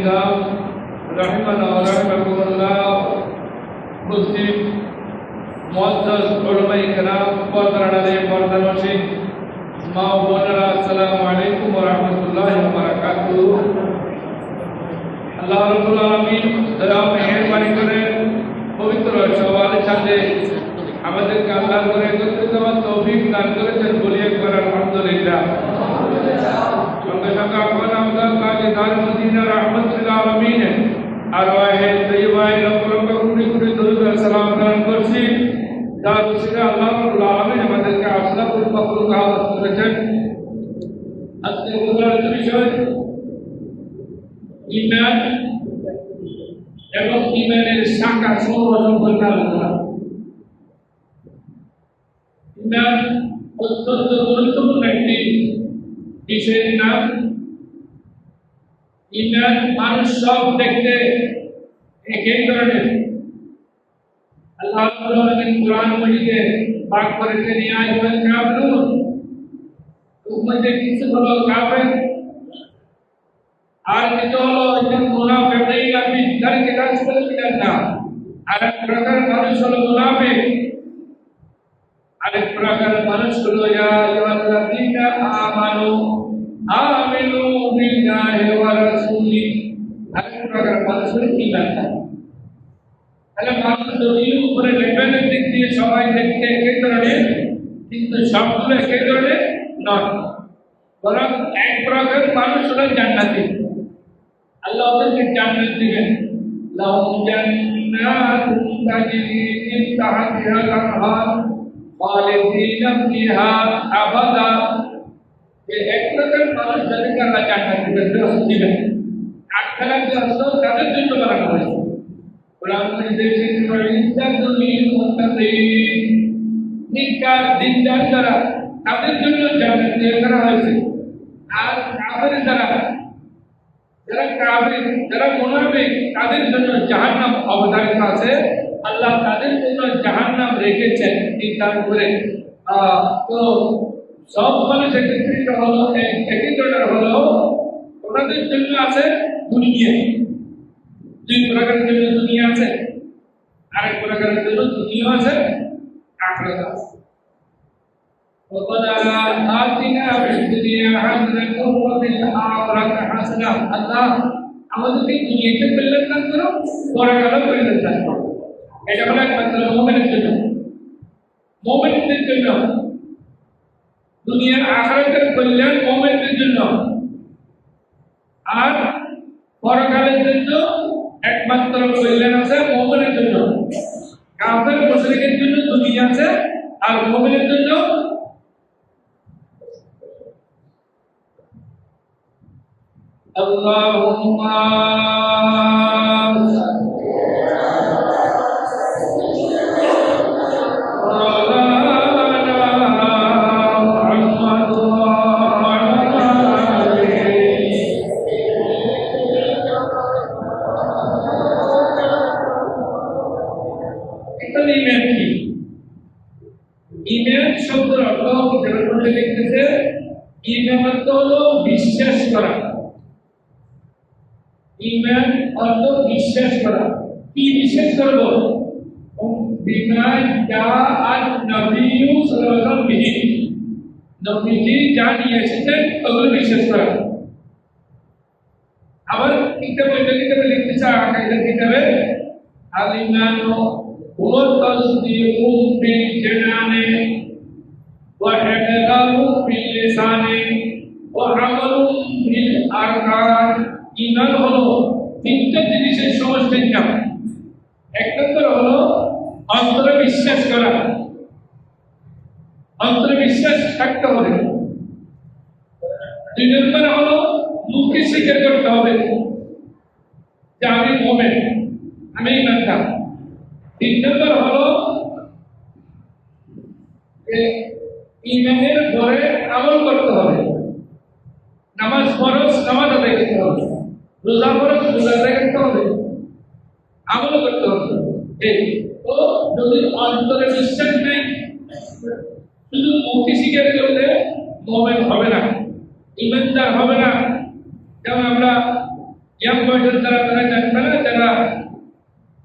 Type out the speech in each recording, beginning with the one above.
الكرام رحمنا ورحمكم الله مسلم معزز علماء کرام পর্দারে পর্দানশী মা ও বোনেরা আসসালামু আলাইকুম ওয়া রাহমাতুল্লাহি ওয়া বারাকাতুহু। আল্লাহ রাব্বুল আলামিন দয়া ও মেহেরবানি করে পবিত্র শাওয়ালের সাথে আমাদেরকে আল্লাহর ঘরে একত্রিত হওয়ার তৌফিক দান করেছেন বলে একবার আলহামদুলিল্লাহ। সঙ্গে সঙ্গে আপনার আমদার কাজে দার মদিনা রহমতুল আলামিন আরওয়াহে তৈয়বায়ে লক্ষ কোটি কোটি দরুদ ও সালাম প্রেরণ করছি। যার উসিলা আল্লাহ রাব্বুল আলামিন আমাদেরকে আসলাফুল মাখলুকাত করেছেন। আজকে আলোচনার বিষয় ঈমান এবং ঈমানের শাখা সমূহ সম্পর্কে আলোচনা। ঈমান অত্যন্ত গুরুত্বপূর্ণ একটি বিষয়ের নাম। ঈমান মানুষ সব দেখতে একই ধরনের। আল্লাহ রাব্বুল আলামিন কুরআন মাজিদে পাক করেছেন ইয়া আইয়ুহাল কাফিরুন, উম্মতে কিছু হলো কাফের আর কিছু হলো মুনাফিকিন ফি দারকিল আসফাল মিনান নার। আর এক প্রকার মানুষ হলো মুনাফিক, আরেক প্রকার মানুষ হলো ইয়া আইয়ুহাল্লাযীনা আমানু আমিনু বিল্লাহি ওয়া রাসূলি। আরেক প্রকার মানুষ হলো ঈমানদার। তাহলে মানুষ দুনিয়ার উপরে লেভেলের দিক দিয়ে সবাই দেখতে একই ধরনের, কিন্তু সবগুলো একই ধরনের নয়। বরং এক প্রকার মানুষ হলো জান্নাতি। আল্লাহ ওদেরকে জান্নাত দিবেন। লাহুম জান্নাতুন তাজরি মিন তাহতিহাল আনহার খালিদিনা ফিহা আবাদা। এই এক প্রকার মানুষ যাদেরকে আল্লাহ জান্নাত দিবেন। আখিরাত জান্নাত তাদের জন্য বানানো হয়েছে। কোরআন মাজিদে ইজ্জাতুল মুত্তাকিন, নিকার দিনদার যারা তাদের জন্য জান্নাত তৈরি করা হয়েছে। আর কাফের যারা কাফের যারা মুনাফিক তাদের জন্য জাহান্নাম অবধারিত আছে। আল্লাহ তাদের জন্য জাহান্নাম রেখেছেন নির্ধারণ করে। তো সব মানুষ একত্রিত হলো, একই ধরনের হলো। ওনাদের জন্য আছে দুনিয়া, দুই প্রকারের জন্য দুনিয়া আছে, আরেক প্রকারের জন্য দুনিয়া আছে, আখিরাত আছে। وَقَدْ آتَيْنَا فِي الدُّنْيَا حَسَنَةً وَفِي الْآخِرَةِ حَسَنَةً। আল্লাহ আমাদেরকে দুনিয়াতে কল্যাণ দান করো, পরকালে কল্যাণ দান করো। এটা হলো একমাত্র মুমিনের জন্য। মুমিনদের জন্য দুনিয়ার আখিরাতের কল্যাণ মুমিনদের জন্য, আর পরকালের জন্য একমাত্র কল্যাণ আছে মুমিনের জন্য। কাফের মুশরিকের জন্য দুনিয়া আছে, আর মুমিনের জন্য আল্লাহুম্মা ঈমান শব্দের অর্থ যেভাবে লিখতেছে, ঈমান অর্থ হলো বিশ্বাস করা। ঈমান অর্থ বিশ্বাস করা। কি বিশ্বাস করব? বিমা জাআত নবিয়্যু সাল্লাল্লাহু আলাইহি ওয়াসাল্লাম, নবীজি যা নিয়ে এসেছেন ওগুলো বিশ্বাস করা। আবার কিতাবে লিখতেছে, আকাইদার কিতাবে আল ঈমানু হুয়া তাসদীকু বিল জানানি ওয়া ইকরারু বিল লিসানি ওয়া আমালু বিল আরকান। ঈমান হলো তিনটা জিনিসের সমষ্টির নাম। এক নম্বর হলো অন্তরে বিশ্বাস করা, অন্তরে বিশ্বাস থাকতে হবে। দুই নম্বর হলো মুখে স্বীকার করতে হবে যে আমি মুমিন, আমি ঈমানদার। তিন নম্বর হলো ঈমানের পরে আমল করতে হবে। নামাজ ফরজ, নামাজ আদায় করতে হবে। রোজা ফরজ, রোজা আদায় করতে হবে। আমল করতে হবে। তো যদি অন্তরে বিশ্বাস নেই, শুধু মুখে স্বীকার করলে মুমিন হবে না, ঈমানদার হবে না। যেমন আমরা ইয়াং বয়সের তারা জানবে না, যারা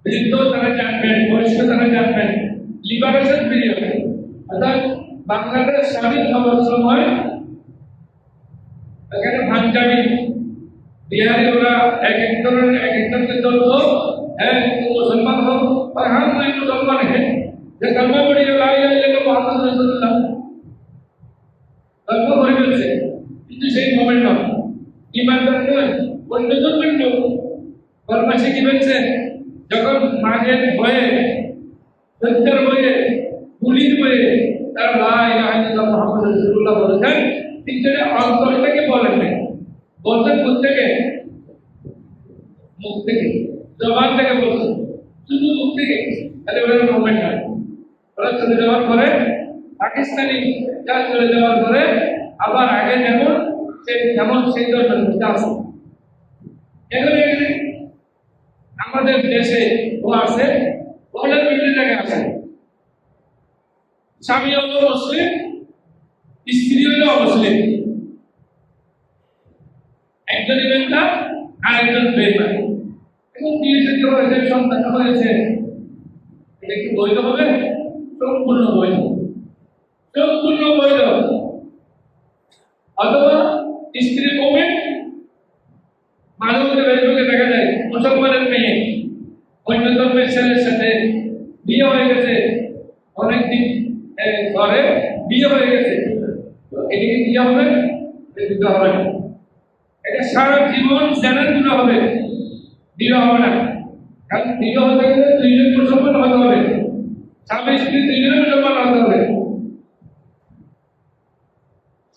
বৃদ্ধ তারা জানবেন, বয়স্ক তারা জানবেন লিবারেশন পিরিয়ড, অর্থাৎ বাংলাদেশ স্বাধীন হওয়ার সময় এখানে পাঞ্জাবি বিহারি ওরা এক এক ধরনের এক এক ধরনের দল है मुसलमान हो और हम नहीं मुसलमान है যে কলমা পড়ি লা ইলাহা ইল্লাল্লাহ মুহাম্মাদুর রাসূলুল্লাহ কলমা পড়ে গেছে, কিন্তু সেই মোমেন্ট না ইমানদার নয়, অন্য ধর্মের লোক কলমা শিখে ফেলছে যখন মাঝে ভয়ে সত্যের ভয়ে গুলির ভয়ে তারা লা ইলাহা ইল্লাল্লাহ মুহাম্মাদুর রাসূলুল্লাহ বলেছেন, কিন্তু অন্তর থেকে বলেন না, বলতেন মুখ থেকে, মুখ থেকে জবান থেকে বলছেন, শুধু মুখ থেকে, তাহলে ওরা মোমেন্ট হয়। ওরা চলে যাওয়ার পরে পাকিস্তানি যা চলে যাওয়ার পরে আবার আগে যেমন সেই ধরনের আছে। এখানে আমাদের দেশে ও আছে, ওগুলো বিভিন্ন জায়গায় আছে, স্বামী হলো মুসলিম, স্ত্রী হলো অমুসলিম, একজন ইমানদার আর একজন বেঈমান। এখন বিয়ে যদি হয়েছে, সন্তান হয়েছে, এটা কি বৈধ হবে? সম্পূর্ণ বৈধ, সম্পূর্ণ বৈধ। অথবা স্ত্রী কমে মাঝে মধ্যে ফেসবুকে দেখা যায় মুসলমানের মেয়ে অন্য ধর্মের ছেলের সাথে বিয়ে হয়ে গেছে, অনেকদিন পরে বিয়ে হয়ে গেছে, এদিকে বিয়ে হবে, দিতে হবে না, এটা সারা জীবন জানার জন্য হবে, বিয়ে হবে না। কারণ বিয়ে হতে গেলে দুইজন মুসলমান হতে হবে, স্বামী স্ত্রী দুইজনে মুসলমান হতে হবে,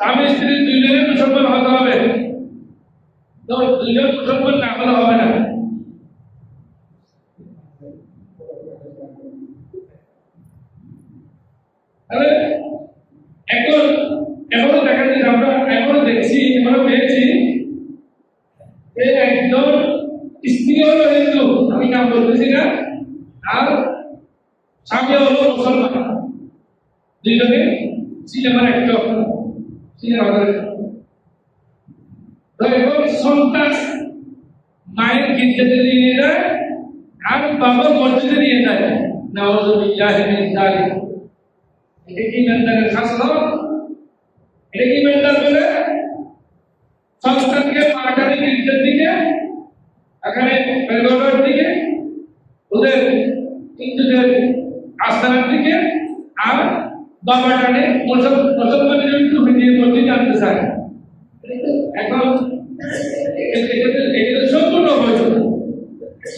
স্বামী স্ত্রী দুইজনে মুসলমান হতে হবে, তো দুইজন মুসলমান না হলে হবে না। এখন এমনও দেখা যায়, আমরা এমনও দেখছি, এমনও পেয়েছি যে একজন স্ত্রী হলো হিন্দু, আমি নাম বলতেছি না, আর স্বামী হলো মুসলমান, দুইজনে সিনেমার অ্যাক্টর, সিনেমা করে। তো এখন সন্তান মায়ের গির্জাতে নিয়ে যায় আর বাবা মসজিদে নিয়ে যায়, নাউযুবিল্লাহি মিন যালিক। এটা কি ইমানদারের খাসলত? এটা কি ইমানদার বলে? সন্তানকে পাঠানি গির্জার দিকে, এখানে পেগোডার দিকে, ওদের হিন্দুদের আস্থানার দিকে, আর বাবা টানে মুসলমানের টুপি দিয়ে মসজিদে আনতে চায়। এখন এটা সম্পূর্ণ বৈধ,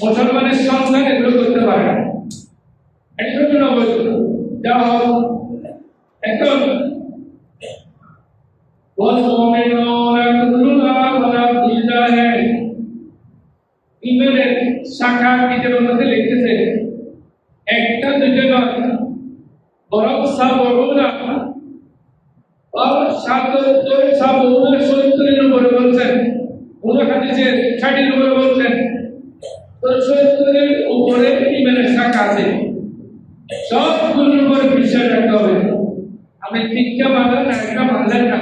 মুসলমানের সন্তান এগুলো করতে পারে না, এটা সম্পূর্ণ বৈধ। যা হোক, এখন ইমেলের শাখা কিতাবের মধ্যে লিখতেছে একটা দুইটা নয়, বরং সাবউনা সাবউনা 70-এর উপরে বলছেন, কোন হাদিসে 60-এর উপরে বলছেন, তো 70-এর উপরে ইমেলের শাখা আছে, সবগুলোর উপরে বিশ্বাস রাখতে হবে। আপনি তিনটা মানলেন আরেকটা মানলেন না,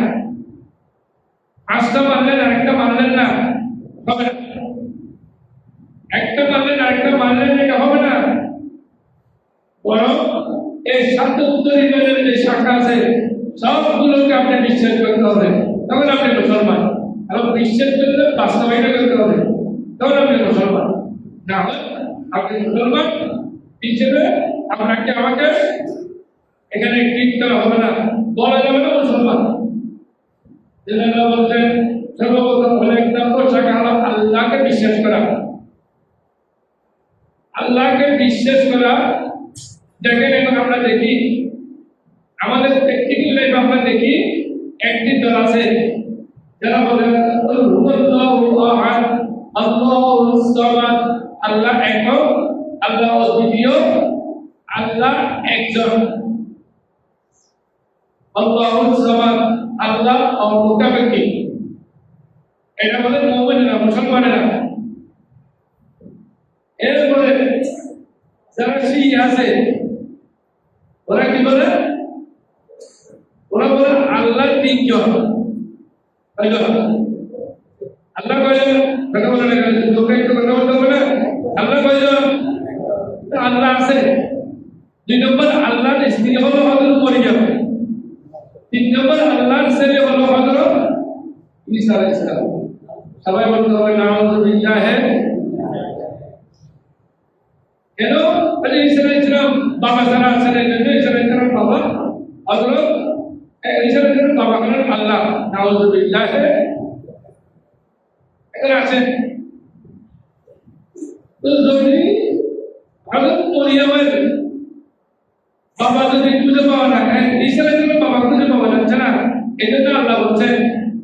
পাঁচটা মানলেন আরেকটা মানলেন না, হবে না। একটা মানলেন আরেকটা মানলেন, এটা হবে না। বরং এই ৭৭ ইমানের যে শাখা আছে সবগুলোকে আপনি বিশ্বাস করতে হবে, তখন আপনি মুসলমান। আর বিশ্বাস করলে বাস্তবায়ন করতে হবে, তখন আপনি মুসলমান। না হলে আপনি মুসলমান হিসেবে আপনাকে আমাকে এখানে টিকতে হবে না, বলা যাবে না মুসলমান। যেটা বলছেন সর্বপ্রথম হলো এক নম্বর শাখা হলো আল্লাহকে বিশ্বাস করা। আল্লাহকে বিশ্বাস করা, দেখেন এখন আমরা দেখি আমাদের প্র্যাকটিক্যাল লাইফ, আমরা দেখি একটি দল আছে যারা বলে আল্লাহ একক, আল্লাহ অদ্বিতীয়, আল্লাহ একজন, আল্লাহুস সামাদ, আল্লাহ অমুখাপেক্ষী। এটা বলে মুমিনরা, মুসলমানেরা। এরপরে যারা শিয়া আছে ওরা কি বলে? ওরা বলে আল্লাহ তিনজন। আল্লাহ কয়জন? কথা বলে না, লোকে একটু কথা বলতে হবে না আল্লাহ কয়জন আল্লাহ আছে 2 নম্বর আল্লাহর স্ত্রী হলো হযরত মরিয়ম 3 নম্বর আল্লাহর ছেলে হলো হযরত ঈসা আলাইহিস সালাম সবাই বলতে হবে নাউযুবিল্লাহ কেন আলী ঈসা আলাইহিস সালাম বাবা যারা আছেন ঈসা আলাইহিস সালাম বাবা হযরত ঈসা আলাইহিস সালাম বাবা হলেন আল্লাহ নাউযুবিল্লাহ এখানে আছে তো যদি হযরত মরিয়মের বাবা যদি খুঁজে পাওয়া না যায় ঈসা আলাইহিস সালাম বাবা খুঁজে পাওয়া যাচ্ছে না এজন্য আল্লাহ বলছেন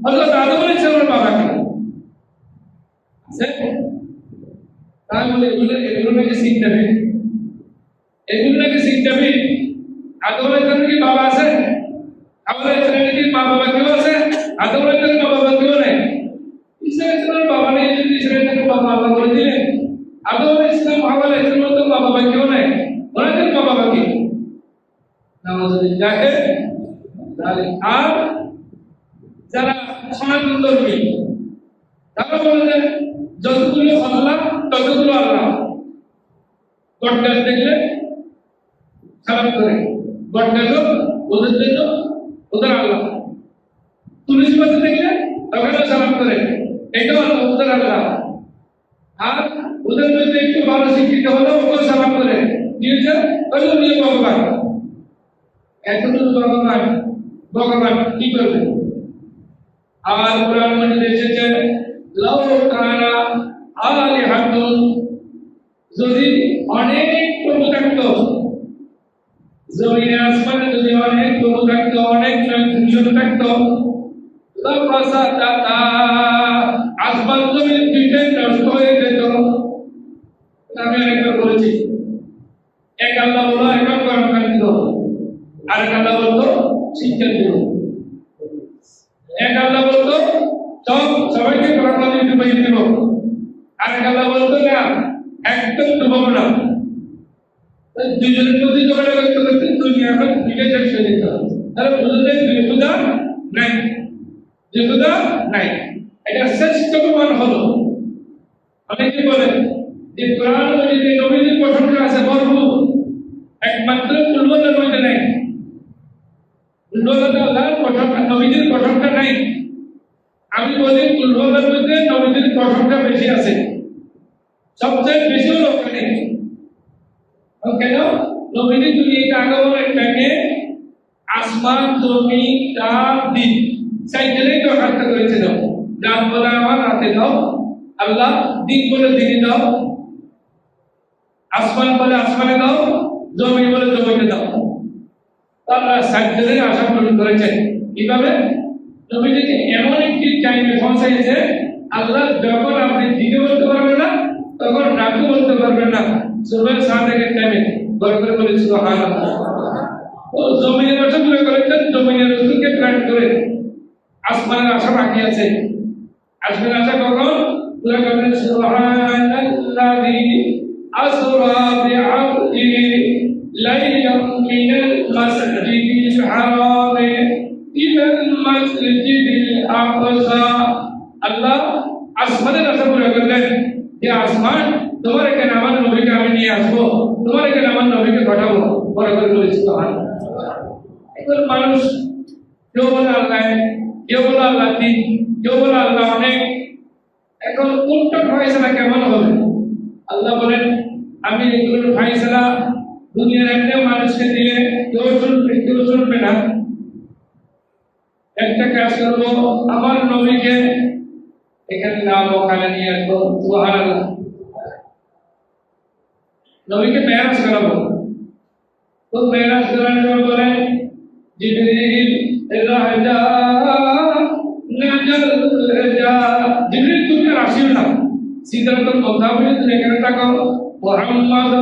হযরত আদম আলাইহিস সালামের বাবাকে আছে তাহলে এগুলো নাকি সিদ্ধাবে এগুলো নাকি সিদ্ধাবে আদম আলাইহিস সালামের কি বাবা আছে আদম আলাইহিস সালামের কি মা বাবা কেউ আছে আদম আলাইহিস সালামের মা বাবা কেউ নেই ঈসা আলাইহিস সালামের বাবা নেই যদি ঈসা আলাইহিস সালামের বাবা আল্লাহ করে দিলেন আদম আলাইহিস সালাম হাওয়া আলাইহিস সালামের তো মা বাবা কেউ নেই ওনাদের মা বাবা কি নাউযুবিল্লাহ তাহলে আর যারা সনাতন ধর্মী তারা বলেন যতগুলো আল্লাহ ততগুলো আল্লাহ গড্ডাস দেখলে সালাম করে গড্ডাস ওদের জন্য ওদের আল্লাহ তুলসী পাতা দেখলে তখনও সালাম করে এটাও আল্লাহ ওদের আল্লাহ আর ওদের মধ্যে একটু ভালো শিক্ষিত হলো ওকেও সালাম করে দিয়েছে ওই নিয়ে ভগবান এতটুকু ভগবান কি করবে আর কোরআন মধ্যে এসেছে লাউ কানা আলিহাতুন যদি অনেক প্রভু থাকতো জমিনে আসমানে যদি অনেক প্রভু থাকতো অনেক নয়ন থাকতো লাফাসাতাতা আসমান জমিন দুইটাই নষ্ট হয়ে যেত আমি একবার বলেছি এক আল্লাহ বলো একবার কোরআন দিল আর এক আল্লাহ বলতো শিক্ষা দিল এক আল্লাহ বলতো সবাইকে কোরআন ডুবাই দিব আর এক আল্লাহ বলতো না একদম ডুবাবো না দুজনের মধ্যে ঝগড়া করতে করতে দুনিয়া এখন দুইটা শেষ হয়ে যেত তাহলে বুঝলেন বিহুদা নাই বিহুদা নাই এটা শ্রেষ্ঠ প্রমাণ হলো অনেকে বলেন যে কোরআন মজিদে নবীদের প্রশংসা আছে ভরপুর একমাত্র কুলওয়ালার মধ্যে নাই কুলওয়ালাতে আল্লাহর প্রশংসা নবীদের প্রশংসা নাই আমি বলি কুলওয়ালার মধ্যে নবীদের প্রশংসা বেশি আছে সবচেয়ে বেশি হলো ওখানে কেন নবীদের দুনিয়াতে আগমন একটাকে আসমান জমিন চাঁদ দিন সাইকেলেই দরখাস্ত করেছিল রাত বলে আমার রাতে দাও আল্লাহ দিন বলে দিনে দাও আসমান বলে আসমানে দাও জমিন বলে জমিনে দাও তারা সাইকেলের আশা পূরণ করেছেন কিভাবে নবীজিকে এমন একটি টাইমে পৌঁছাইছে আল্লাহ যখন আপনি দিনে বলতে পারবেন না তখন রাতে বলতে পারবেন না সুবহ সাদেকের টাইমে বরকত বলে সুবহানাল্লাহ ও জমিনের আশা পূরণ করেছেন জমিনের রাসূলকে প্ল্যান করে আসমানের আশা বাকি আছে আসমানের আশা কখন পুরো করবেন সুবহানাল্লাযী আসরা বিআবদিহি লাইলাম মিনাল মাসজিদিল হারাম ইলাল মাসজিদিল আকসা আল্লাহ আসমানের আশা পূরণ করলেন যে আসমান তোমার এখানে আমার নবীকে আমি নিয়ে আসবো তোমার এখানে আমার নবীকে পাঠাবো বরকত বলে সুবহানাল্লাহ এখন মানুষ কেউ বলে আল্লাহ কেউ বলে আল্লাহ তিন কেউ বলে আল্লাহ অনেক এখন কোনটা ফয়সালা কেমন হবে আল্লাহ বলেন আমি এগুলোর ফয়সালা দুনিয়ার একটা মানুষকে দিলে কেউ শুনবে না একটা কাজ করবো আমার নবীকে এখানে নাম ওখানে নিয়ে আসবো সুবহানাল্লাহ নবীকে মেরাজ করাবো তো মেরাজ করানোর পরে জিবরিল রাজা নাজল রাজা জিবরিল তুমি আসিও না সিদরাতুল মুনতাহা তুমি এখানে থাকো মুহাম্মদ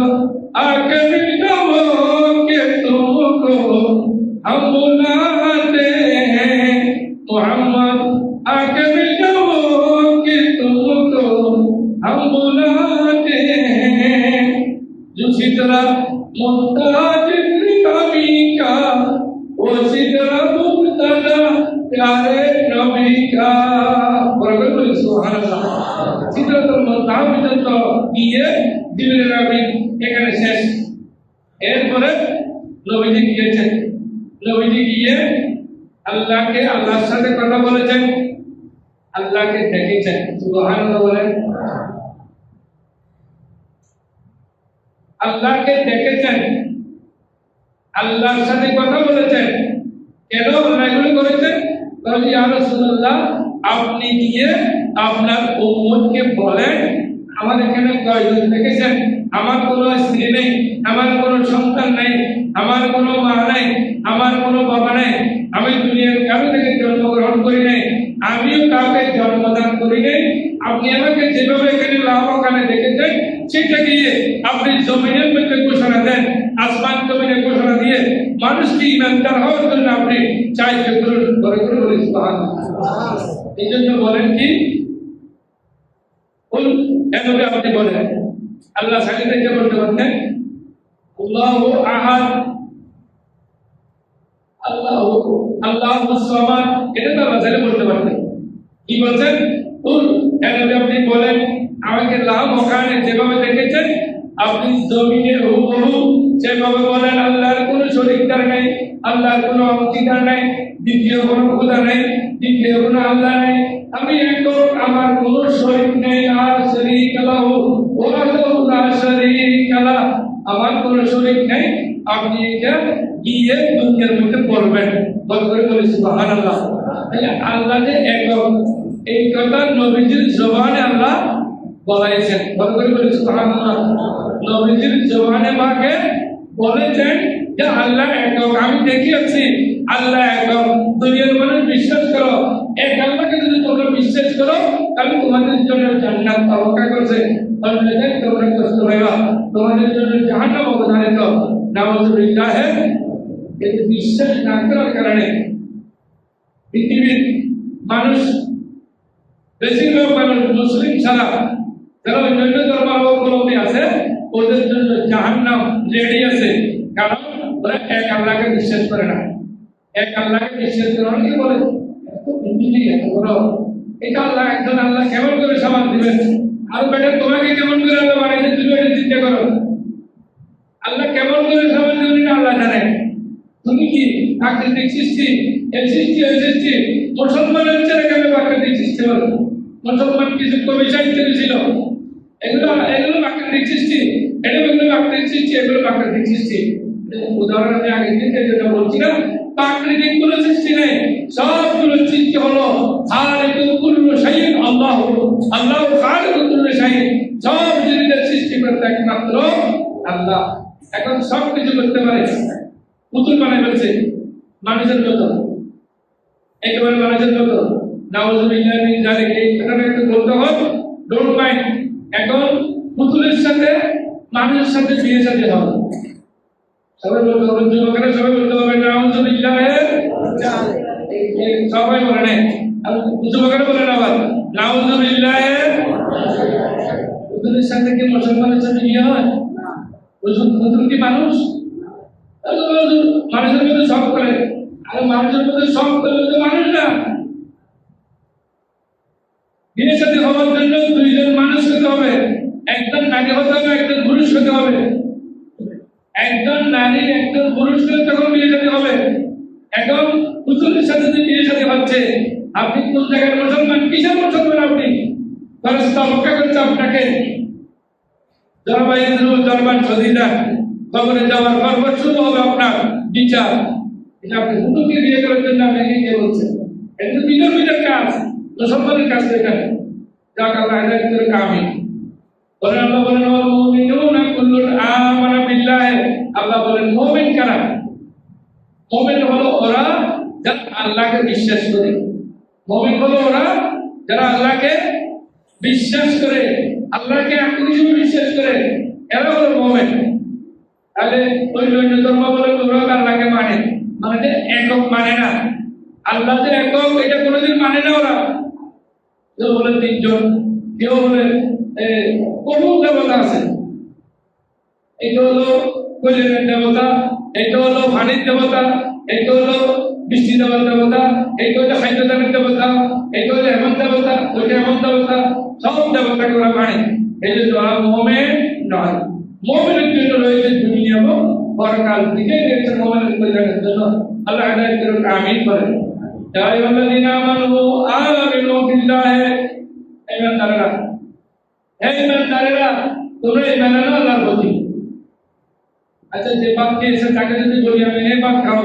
आके मिलो के तुमको हम बुलाते हैं मोहम्मद आके मिलो के तुमको हम बुलाते हैं जो सिदरा मुमताज नबी का वो सिदरा मुर्तजा प्यारे नबी का बरकत सुभान अल्लाह सिदरातुल मुनतहा গিয়ে জিবরিল আমিন এখানে শেষ। এরপরে নবীজি গিয়েছেন, নবীজি গিয়ে আল্লাহর সাথে কথা বলেছেন, আল্লাহকে দেখেছেন। সুবহানাল্লাহ বলেন। আল্লাহকে দেখেছেন, আল্লাহর সাথে কথা বলেছেন। কেন এগুলো করেছেন? কারণ ইয়া রাসূলুল্লাহ, আপনি গিয়ে আপনার উম্মতকে বলেন আমার এখানে কয়জন দেখেছেন, আমার কোনো স্ত্রী নেই, আমার কোনো সন্তান নেই, আমার কোনো মা নেই, আমার কোনো বাবা নেই, আমি দুনিয়ার কারো থেকে জন্মগ্রহণ করি নাই, আমিও কাউকে জন্মদান করি নাই। আপনি আমাকে যেভাবে এখানে লাভখানে দেখেছেন সেটা গিয়ে আপনি জমিনের মধ্যে ঘোষণা দেন, আসমান জমিনে ঘোষণা দিয়ে মানুষকে ইমানদার হওয়ার জন্য আপনি চাইতে করুন, করে করে বলি সুবহানাল্লাহ। এই জন্য বলেন কি এভাবে আপনি বলেন আল্লাহ সাথে যে বলতে পারতেন আল্লাহু আহাদ, আল্লাহু সামাদ, এটা তো আল্লাহ সাথে বলতে পারতেন। কি বলছেন? এভাবে আপনি বলেন আমাকে লাভখানে যেভাবে দেখেছেন আপনি জমিনে হুবহু যেভাবে বলেন আল্লাহর কোনো শরীকদার নেই, আল্লাহর কোনো অংশীদার নেই, দ্বিতীয় কোনো খোদা নেই, দ্বিতীয় কোনো আল্লাহ নেই, আমি একক, আমার কোনো শরীক নেই, আর শরীক লাহু ওয়াহদাহু লা শারীকা লাহ, আমার কোনো শরীক নেই। আপনি এটা গিয়ে দুনিয়ার মধ্যে পড়বেন, বলে বলে সুবহানাল্লাহ। আল্লাহ যে একক, এই কথা নবীজির জবানে আল্লাহ বলাইছেন, বলে বলে সুবহানাল্লাহ। নবীজির জবানে পাকে বলেছেন যে আল্লাহ একক, আমি দেখিয়েছি আল্লাহ একক। দুনিয়ার মানুষ বিশ্বাস করো, এক আল্লাহকে যদি তোমরা বিশ্বাস করো তাহলে তোমাদের জন্য জান্নাত অপেক্ষা করছে, অন্যথায় তোমরা কষ্ট পাইবা, তোমাদের জন্য জাহান্নাম অবধারিত। নাউযুবিল্লাহ। এই বিশ্বাস না করার কারণে পৃথিবীর মানুষ, বেশিরভাগ মানুষ মুসলিম ছাড়া যারা অন্যান্য ধর্মাবলম্বী আছে ওদের জন্য জাহান্নাম রেডি আছে, কারণ ওরা এক আল্লাহকে বিশ্বাস করে না। এক আল্লাহকে বিশ্বাস করে অনেকে বলে পৃথিবী এত বড়, এটা আল্লাহ, একজন আল্লাহ কেমন করে সামাল দিবেন, আর বেটা তোমাকে কেমন করে আল্লাহ বানাইছে তুমি এটা চিন্তা করো, আল্লাহ কেমন করে সামাল দিবেন আল্লাহ জানে। তুমি কি প্রাকৃতিক সৃষ্টি, এই সৃষ্টি ওই সৃষ্টি, মুসলমানের ছেলে কেন প্রাকৃতিক সৃষ্টি বলে? মুসলমান কিছু কবি সাহিত্য ছিল, এগুলো প্রাকৃতিক সৃষ্টি, এগুলো প্রাকৃতিক সৃষ্টি, এগুলো প্রাকৃতিক সৃষ্টি। উদাহরণ আমি আগে দিতে যেটা বলছিলাম, প্রাকৃতিক কোনো সৃষ্টি নেই, সবগুলো সৃষ্টি হলো খালিকুল কুল্লু শাইইন আল্লাহ, আল্লাহ খালিকুল কুল্লু শাইইন, সব জিনিসের সৃষ্টিকর্তা একমাত্র আল্লাহ। এখন সব কিছু করতে পারে, পুতুল বানাই ফেলছে মানুষের মতো, একেবারে মানুষের মতো। নাউযুবিল্লাহ মিন যালিক। এই কথাটা একটু বলতে হবে, ডোন্ট মাইন্ড। এখন পুতুলের সাথে মানুষের সাথে বিয়ে সাথে হবে, সবাই বলতে হবে, যুবকেরা সবাই বলতে হবে নাউযুবিল্লাহ, সবাই বলে নেই, যুবকেরা বলে না আবার নাউযুবিল্লাহ। পুতুলের সাথে কি মুসলমানের সাথে বিয়ে হয়? পুতুল কি মানুষ? মানুষের মধ্যে সব করে, আর মানুষের মধ্যে সব করলে তো মানুষ না। বিয়ের সাথে হওয়ার জন্য দুইজন মানুষ হতে হবে, একজন নারী হতে হবে, একজন পুরুষ হতে হবে। একজন নারী একজন পুরুষ হলে তখন বিয়ে সাথে হবে। এখন পুতুলের সাথে যে বিয়ে সাথে হচ্ছে, আপনি কোন জায়গায় মুসলমান, কিসের মুসলমান আপনি? ফেরেশতা অপেক্ষা করছে আপনাকে, দরবার সদিনা, কবরে যাওয়ার পর শুরু হবে আপনার বিচার। এটা আপনি পুতুলকে বিয়ে করার জন্য আপনাকে কে বলছেন? এটা বিধর্মীদের কাজ, মুসলমানের কাজ এখানে। যাক আল্লাহ এদের ভিতরে কামিল। বলেন আল্লাহ বলেন ওয়াল মুমিনুনা কুল্লুন আমানা বিল্লাহ। আল্লাহ বলেন মুমিন কারা? মুমিন হলো ওরা যারা আল্লাহকে বিশ্বাস করে। মুমিন হলো ওরা যারা আল্লাহকে বিশ্বাস করে, আল্লাহকে আপনি হিসেবে বিশ্বাস করে, এরা হলো মুমিন। তাহলে অন্য ধর্ম বলে ওরা আল্লাহকে মানে, মানে একক মানে না, আল্লাহ যে একক এটা কোনোদিন মানে না ওরা। কেউ বলে তিনজন, কেউ বলে কোন দেবতা আছে, এটা হলো কৈলের দেবতা, এটা হলো পানির দেবতা, এটা হলো বৃষ্টি দেওয়ার দেবতা, এটা হলো খাদ্য দেবের দেবতা, এটা হলো এমন দেবতা, ওইটা এমন দেবতা, সব দেবতা। কথাকে ওরা মানে এই জন্য ওরা মুমিন নয়। মুমিনের জন্য রয়েছে দুনিয়া এবং পরকাল থেকে রয়েছে মুমিনের কল্যাণের জন্য। আল্লাহ হেদায়েত করুন, আমিন বলেন। ইয়া আইয়ুহাল্লাযীনা আমানু আমিনু বিল্লাহি, ঈমানদারেরা, হে ঈমানদারেরা, তোমরা ঈমান আনো আল্লাহর প্রতি। আচ্ছা, যে বাপ খেয়েছে তাকে যদি বলি আমি এই বাপ খাও,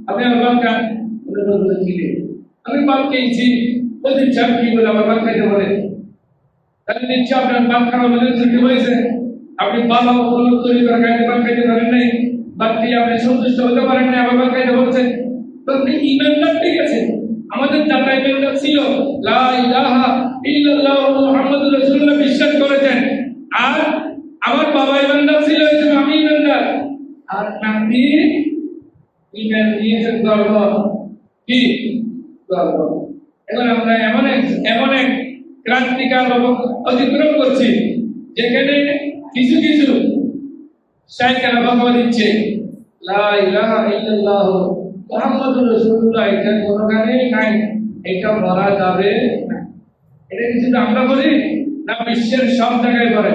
আপনি আমার বাপ খান, বলে বলবো কি রে, আমি বাপ খেয়েছি, বলতে চাপ কি বলে আমার বাপ খাইতে বলে, তাহলে নিশ্চয় আপনার বাপ খাওয়া বলে ছুটি হয়েছে। আপনি বাবা উপলব্ধ তৈরি করে খাইতে বাপ খাইতে পারেন নাই, বাপ খেয়ে আপনি সন্তুষ্ট হতে পারেন না, আবার বাপ খাইতে বলছেন। তো আপনি ঈমানদার ঠিক আছে, আমাদের দাদা ঈমানদার ছিল, লা ইলাহা ইল্লাল্লাহ মুহাম্মাদুর রাসূলুল্লাহ বিশ্বাস করেছেন। আর আমার বাবা ঈমানদার ছিল, এই জন্য আমি ঈমানদার। আর আপনি ঈমান নিয়েছেন গর্ব, কি গর্ব। এখন আমরা এমন এক ক্রান্তিকাল অতিক্রম করছি যেখানে কিছু কিছু শাইখেরা ফতোয়া দিচ্ছে লা ইলাহা ইল্লাল্লাহ মুহাম্মাদুর রাসূলুল্লাহ, এটা কোনখানেই নাই, এটা বলা যাবে না। এটা কিছু আমরা বলি না, বিশ্বের সব জায়গায় বলে।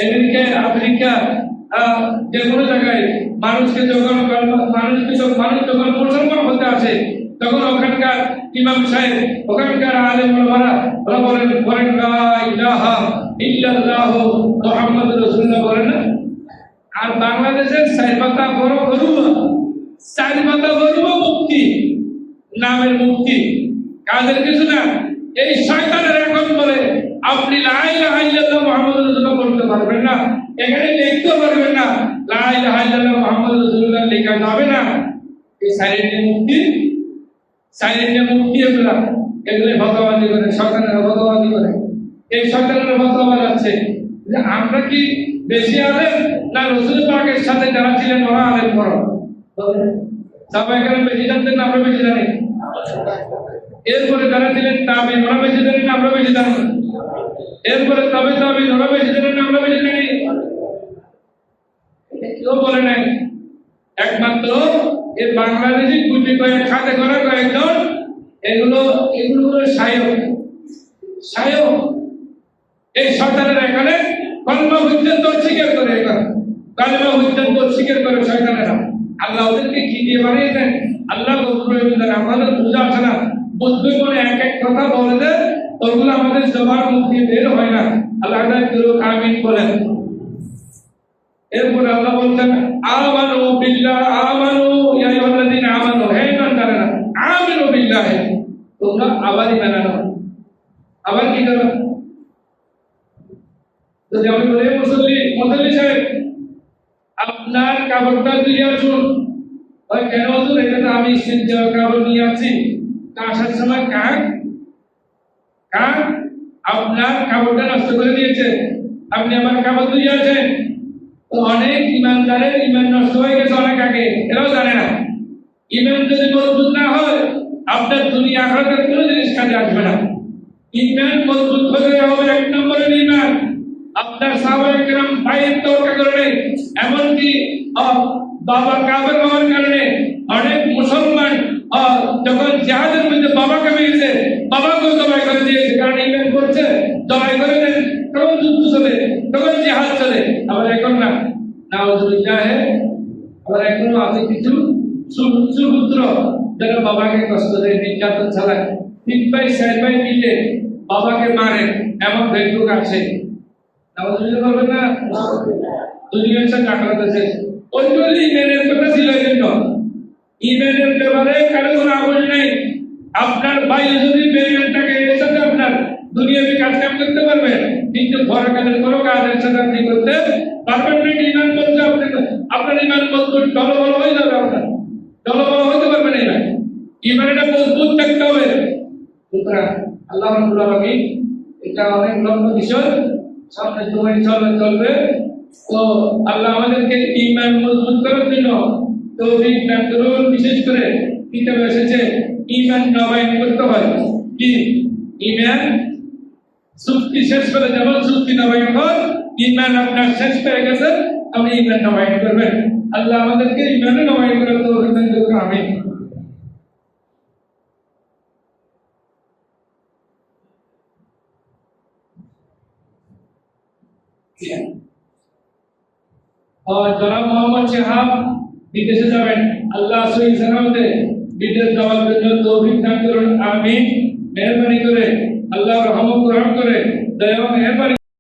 আমেরিকা, আফ্রিকা, যে কোনো জায়গায় মানুষকে যখন মানুষ যখন মুসলমান হতে আসে, তখন ওখানকার ইমাম সাহেব, ওখানকার আলেম ওলামারা ওরা বলেন লা ইলাহা ইল্লাল্লাহ মুহাম্মাদুর রাসূলুল্লাহ বলেন না। আর বাংলাদেশের চার পাতা বড় মুক্তি, নামের মুক্তি, কাজের কিছু না। এই শয়তানের এখন বলে আপনি লা ইলাহা ইল্লাল্লাহ মুহাম্মাদুর রাসূলুল্লাহ বলতে পারবেন না, এখানে লিখতে পারবেন না, লা ইলাহা ইল্লাল্লাহ মুহাম্মাদুর রাসূলুল্লাহ লেখা যাবে না। এই সাইলেন্ট মুক্তি এগুলো ফতোয়াবাজি করে, শয়তানের ফতোয়াবাজি করে। এই শয়তানের ফতোয়া যাচ্ছে যে আমরা কি বেশি আলেম না রাসূল পাকের সাথে যারা ছিলেন ওরা আলেম বড়? সাহাবায়ে কেরাম বেশি জানতেন না আমরা বেশি জানি? এরপরে যারা ছিলেন তাবিঈন ওরা বেশি জানেন না আমরা বেশি জানি? এরপরে তাবিঈন ওরা বেশি জানেন না আমরা বেশি জানি? কেউ বলে নাই, একমাত্র এই বাংলাদেশি গুটি কয়েক খাতে করা কয়েকজন এগুলো শায়ক। এই শয়তানের এখানে কলমা পর্যন্ত স্বীকার করে, কালেমা পর্যন্ত স্বীকার করে শয়তানেরা। আল্লাহ ওদেরকে কি দিয়ে বানিয়েছেন? আল্লাহ আমাদের বোঝা আছে না, বুঝবে বলে এক এক কথা বলে দেয়, ওগুলো আমাদের জবান মুখ দিয়ে বের হয় না। আল্লাহ আমিন বলেন। এরপরে আল্লাহ বলছেন আমানু বিল্লাহ, আমানু ইয়া আইয়ুহাল্লাযীনা আমানু, হে ঈমানদারেরা, আমিনু বিল্লাহ, তোমরা আবার ঈমান আনো। আবার কি করো? তো যেমন বলে মুসল্লি সাহেব, আপনার কাপড়টা দিয়ে আসুন। ওই কেন আসুন? এটা তো আমি কাপড় নিয়ে আসছি। আসার সময় কাক আপনার কাপড়টা নষ্ট করে দিয়েছে, আপনি আমার কাপড় দিয়ে আসেন। তো অনেক ঈমানদারের ঈমান নষ্ট হয়ে গেছে অনেক আগে, এরাও জানে না। ঈমান যদি মজবুত না হয় আপনার দুনিয়া আখিরাতের কোনো জিনিস কাজে আসবে না। ঈমান মজবুত হতে হবে, এক নম্বরের ঈমান আপনার সাহাবায়ে কেরাম ভাইয়ের তওবা করে, এমনকি বাবা কাফের হওয়ার কারণে অনেক মুসলমান যখন জিহাদের মধ্যে বাবাকে মেরেছে, বাবাকেও জবাই করে দিয়েছে, কারণ ঈমান করছে, জবাই করে দেন, তখন যুদ্ধ চলে, তখন জিহাদ চলে। আবার এখন না, নাউযুবিল্লাহ, আবার এখনো আছে কিছু সুপুত্র যারা বাবাকে কষ্ট দেয়, নির্যাতন চালায়, 3 ভাই 4 ভাই মিলে বাবাকে মারে, এমন বেকুব আছে। নাউযুবিল্লাহ বলবেন না? দুনিয়ার সাথে আখরাত আছে। ওইগুলো ঈমানের কথা ছিল, এই জন্য ঈমানের ব্যাপারে কারো কোনো আমল নেই। আপনার ভাই যদি বেঈমানটাকে এর সাথে আপনার দুনিয়াবি কাজ কাম করতে পারবেন, কিন্তু পরকালের কোনো কাজের সাথে আপনি করতে পারবেন না। ঈমান বলতে আপনার ঈমান মজবুত ঢলবল হয়ে যাবে, আপনার ঢলবল হতে পারবে না। ঈমানটা মজবুত থাকতে হবে। সুতরাং আল্লাহ রাব্বুল আলামিন, এটা অনেক লম্বা বিষয়, সামনে সময় চলবে। তো আল্লাহ আমাদেরকে ঈমান মজবুত করার জন্য তৌফিক দান করুন। বিশেষ করে কিতাবে এসেছে ঈমান নবায়ন করতে হয়। কি ঈমান চুক্তি শেষ করে যেমন চুক্তি নবায়ন হয়, ঈমান আপনার শেষ হয়ে গেছে, আপনি ঈমান নবায়ন করবেন। আল্লাহ আমাদেরকে ঈমান নবায়ন করার তৌফিক দান করুন। আমিন। জনাব মোহাম্মদ শাহাব বিদেশে যাবেন, আল্লাহ সহি সালামতে বিদেশ যাওয়ার জন্য তৌফিক দান করুন, আমিন। মেহরবানি করে আল্লাহ রহমত করম করে দয়া মেহরবানি